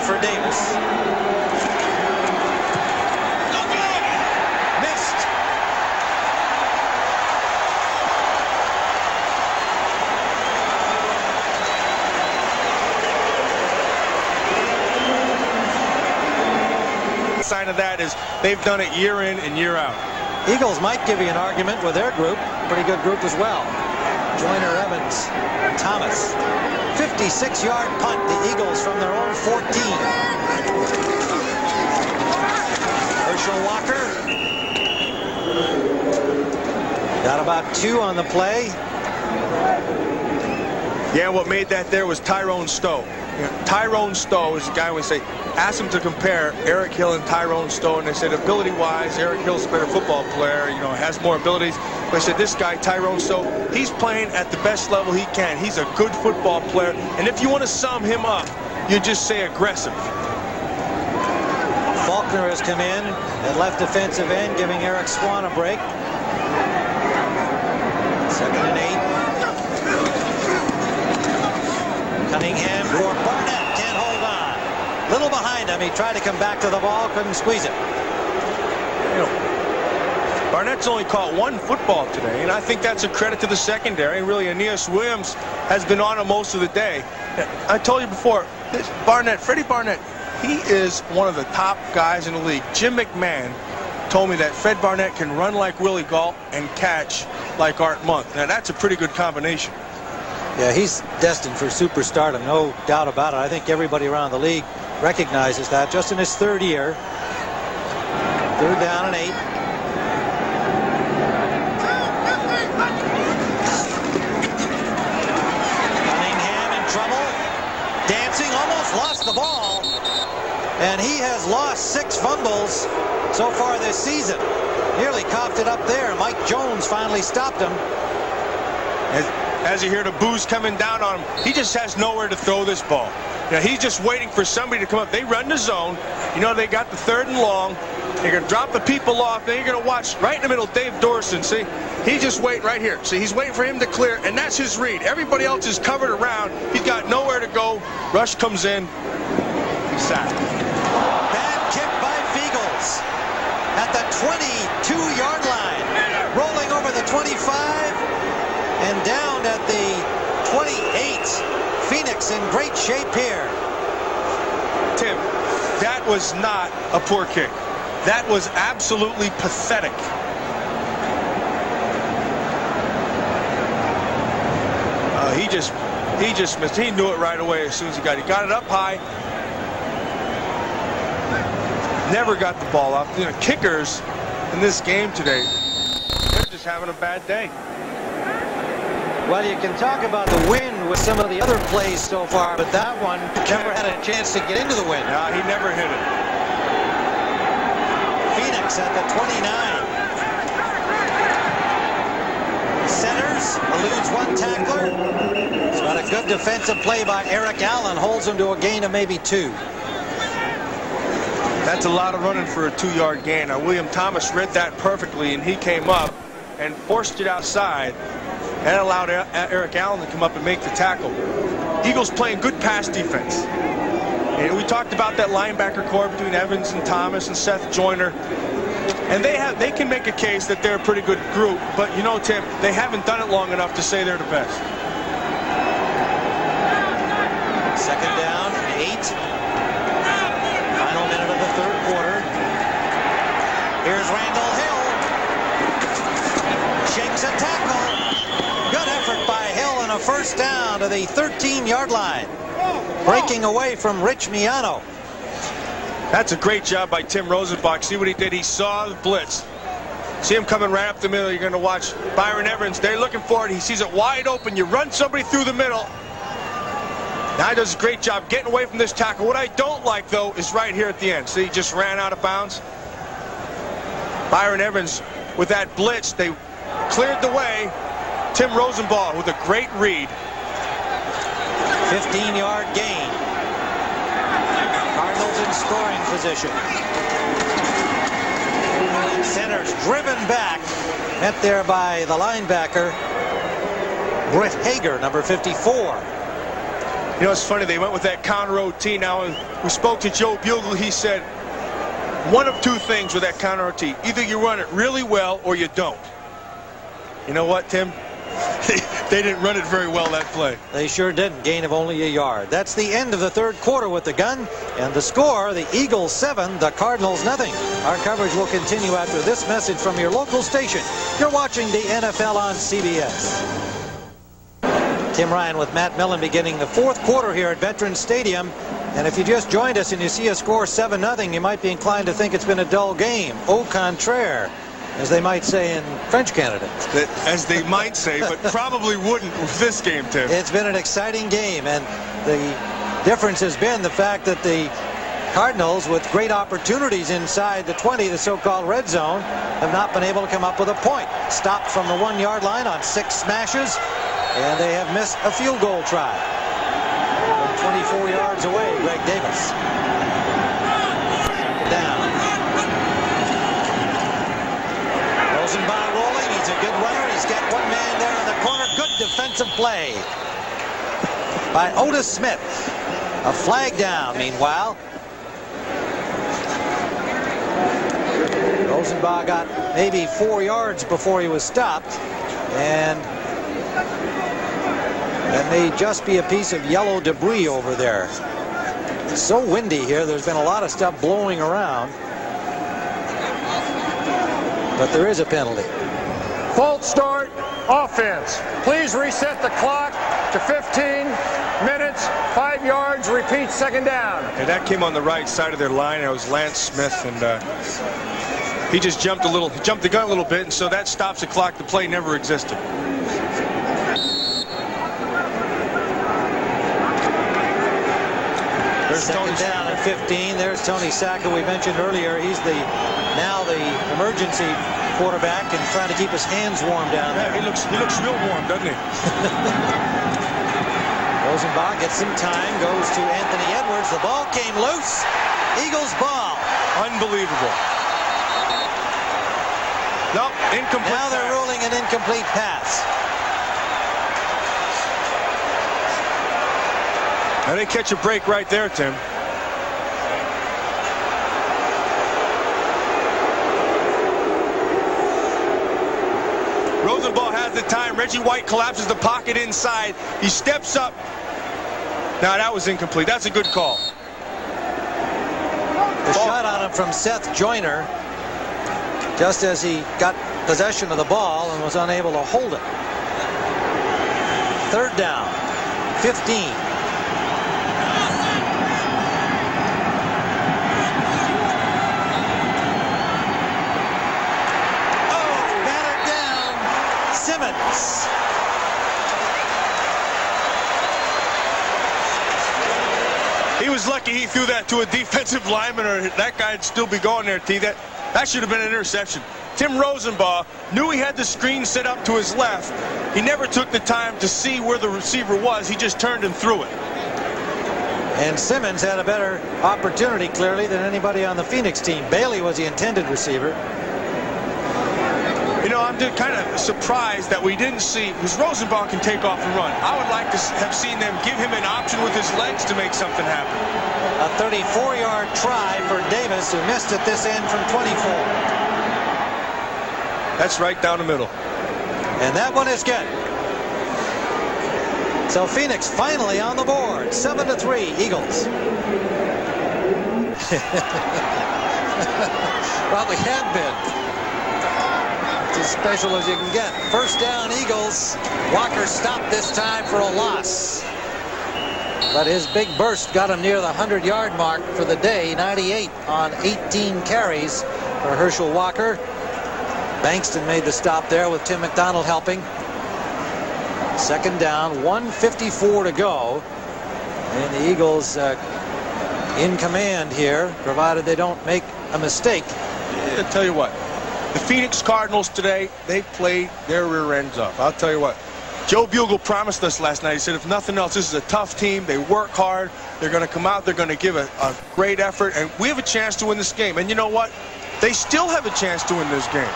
for Davis. Missed. Sign of that is they've done it year in and year out. Eagles might give you an argument with their group. Pretty good group as well. Joyner, Evans, Thomas. 56-yard punt. The Eagles from their own 14. Herschel Walker. Got about 2 on the play. Yeah, what made that there was Tyrone Stowe. You know, Tyrone Stowe is the guy we say, ask him to compare Eric Hill and Tyrone Stowe, and they said ability-wise, Eric Hill's a better football player, you know, has more abilities. But I said this guy, Tyrone Stowe, he's playing at the best level he can. He's a good football player, and if you want to sum him up, you just say aggressive. Faulkner has come in at left defensive end, giving Eric Swan a break. 2nd and 8. Cunningham for Barnett, can't hold on. Little behind him, he tried to come back to the ball, couldn't squeeze it. You know, Barnett's only caught 1 football today, and I think that's a credit to the secondary. And really, Aeneas Williams has been on him most of the day. I told you before, Freddie Barnett, he is one of the top guys in the league. Jim McMahon told me that Fred Barnett can run like Willie Gault and catch like Art Monk. Now, that's a pretty good combination. Yeah, he's destined for superstardom, no doubt about it. I think everybody around the league recognizes that. Just in his 3rd year. 3rd down and 8. Cunningham in trouble. Dancing, almost lost the ball. And he has lost 6 fumbles so far this season. Nearly coughed it up there. Mike Jones finally stopped him. As you hear the boos coming down on him, he just has nowhere to throw this ball. You know, he's just waiting for somebody to come up. They run the zone. You know, they got the 3rd and long. They're going to drop the people off. Then you're going to watch right in the middle Dave Dorson. See, he's just waiting right here. See, he's waiting for him to clear, and that's his read. Everybody else is covered around. He's got nowhere to go. Rush comes in. He's sacked. Bad kick by FEAGLES at the 22-yard line. Rolling over the 25 and down at the 28. Phoenix in great shape here. Tim, that was not a poor kick. That was absolutely pathetic. He just missed. He knew it right away as soon as he got it. He got it up high. Never got the ball off. You know, kickers in this game today, they're just having a bad day. Well, you can talk about the wind with some of the other plays so far, but that one never had a chance to get into the wind. Yeah, he never hit it. Phoenix at the 29. Centers, eludes 1 tackler. It's got a good defensive play by Eric Allen, holds him to a gain of maybe 2. That's a lot of running for a 2-yard gain. Now, William Thomas read that perfectly, and he came up and forced it outside. And allowed Eric Allen to come up and make the tackle. Eagles playing good pass defense. And we talked about that linebacker core between Evans and Thomas and Seth Joyner. And they can make a case that they're a pretty good group. But, you know, Tim, they haven't done it long enough to say they're the best. 2nd down and 8. Final minute of the 3rd quarter. Here's Randall Hill. Shakes a tackle. Good effort by Hill and a 1st down to the 13-yard line. Breaking away from Rich Miano. That's a great job by Tim Rosenbach. See what he did? He saw the blitz. See him coming right up the middle. You're going to watch Byron Evans. They're looking for it. He sees it wide open. You run somebody through the middle. Now he does a great job getting away from this tackle. What I don't like, though, is right here at the end. See, he just ran out of bounds. Byron Evans, with that blitz, they cleared the way. Tim Rosenbach with a great read. 15-yard gain. Cardinals in scoring position. Centers driven back. Met there by the linebacker, Britt Hager, number 54. You know, it's funny, they went with that counter OT. Now, we spoke to Joe Bugle. He said, one of two things with that counter OT. Either you run it really well or you don't. You know what, Tim? They didn't run it very well that play. They sure didn't. Gain of only a yard. That's the end of the third quarter with the gun. And the score, the Eagles 7, the Cardinals nothing. Our coverage will continue after this message from your local station. You're watching the NFL on CBS. Tim Ryan with Matt Millen beginning the fourth quarter here at Veterans Stadium. And if you just joined us and you see a score 7-0, you might be inclined to think it's been a dull game. Au contraire, as they might say in French Canada. As they might say, but probably wouldn't with this game, Tim. It's been an exciting game, and the difference has been the fact that the Cardinals, with great opportunities inside the 20, the so-called red zone, have not been able to come up with a point. Stopped from the 1-yard line on 6 smashes, and they have missed a field goal try. From 24 yards away, Greg Davis. Down. Rosenbach rolling. He's a good runner. He's got one man there in the corner. Good defensive play by Otis Smith. A flag down, meanwhile. Rosenbach got maybe 4 yards before he was stopped. And that may just be a piece of yellow debris over there. It's so windy here. There's been a lot of stuff blowing around. But there is a penalty. False start, offense. Please reset the clock to 15 minutes, 5 yards, repeat, second down. And that came on the right side of their line. It was Lance Smith, and he just jumped a little. He jumped the gun a little bit, and so that stops the clock. The play never existed. Second down at 15. There's Tony Sacco. We mentioned earlier he's now the emergency quarterback and trying to keep his hands warm down there. Yeah, he looks real warm, doesn't he? Rosenbach gets some time, goes to Anthony Edwards. The ball came loose. Eagles ball. Unbelievable. Nope, incomplete. Now they're ruling an incomplete pass. Now they catch a break right there, Tim. Rosenbach has the time. Reggie White collapses the pocket inside. He steps up. Now that was incomplete. That's a good call. The shot on him from Seth Joyner just as he got possession of the ball and was unable to hold it. Third down, 15. He was lucky he threw that to a defensive lineman, or that guy'd still be going there, T. That should have been an interception. Tim Rosenbach knew he had the screen set up to his left. He never took the time to see where the receiver was. He just turned and threw it. And Simmons had a better opportunity, clearly, than anybody on the Phoenix team. Bailey was the intended receiver. You know, I'm kind of surprised that we didn't see, because Rosenbach can take off and run. I would like to have seen them give him an option with his legs to make something happen. A 34-yard try for Davis, who missed at this end from 24. That's right down the middle. And that one is good. So Phoenix finally on the board. 7-3, Eagles. Probably have been. As special as you can get. First down, Eagles. Walker stopped this time for a loss. But his big burst got him near the 100-yard mark for the day. 98 on 18 carries for Herschel Walker. Bankston made the stop there with Tim McDonald helping. Second down, 1:54 to go. And the Eagles in command here, provided they don't make a mistake. I'll tell you what. The Phoenix Cardinals today, they played their rear ends up. I'll tell you what. Joe Bugle promised us last night. He said, if nothing else, this is a tough team. They work hard. They're going to come out. They're going to give a great effort. And we have a chance to win this game. And you know what? They still have a chance to win this game.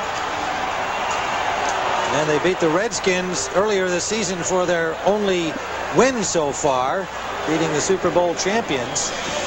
And they beat the Redskins earlier this season for their only win so far. beating the Super Bowl champions.